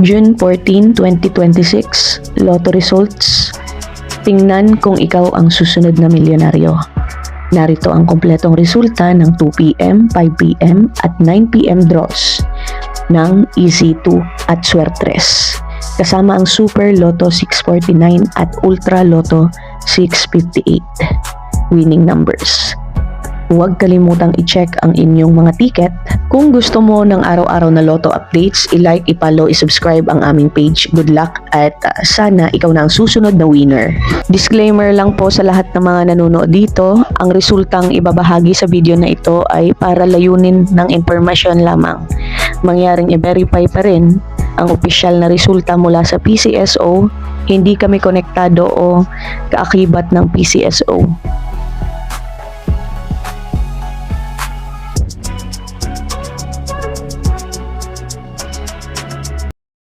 June 14, 2026, Lotto Results. Tingnan kung ikaw ang susunod na milyonaryo. Narito ang kompletong resulta ng 2 p.m., 5 p.m. at 9 p.m. draws ng EZ2 at Suertres. Kasama ang Super Lotto 649 at Ultra Lotto 658 winning numbers. Huwag kalimutang i-check ang inyong mga ticket. Kung gusto mo ng araw-araw na Lotto updates, i-like, i-follow, i-subscribe ang aming page. Good luck at sana ikaw na ang susunod na winner. Disclaimer lang po sa lahat ng mga nanonood dito, ang resultang ibabahagi sa video na ito ay para layunin ng impormasyon lamang. Mangyaring i-verify pa rin ang opisyal na resulta mula sa PCSO, hindi kami konektado o kaakibat ng PCSO.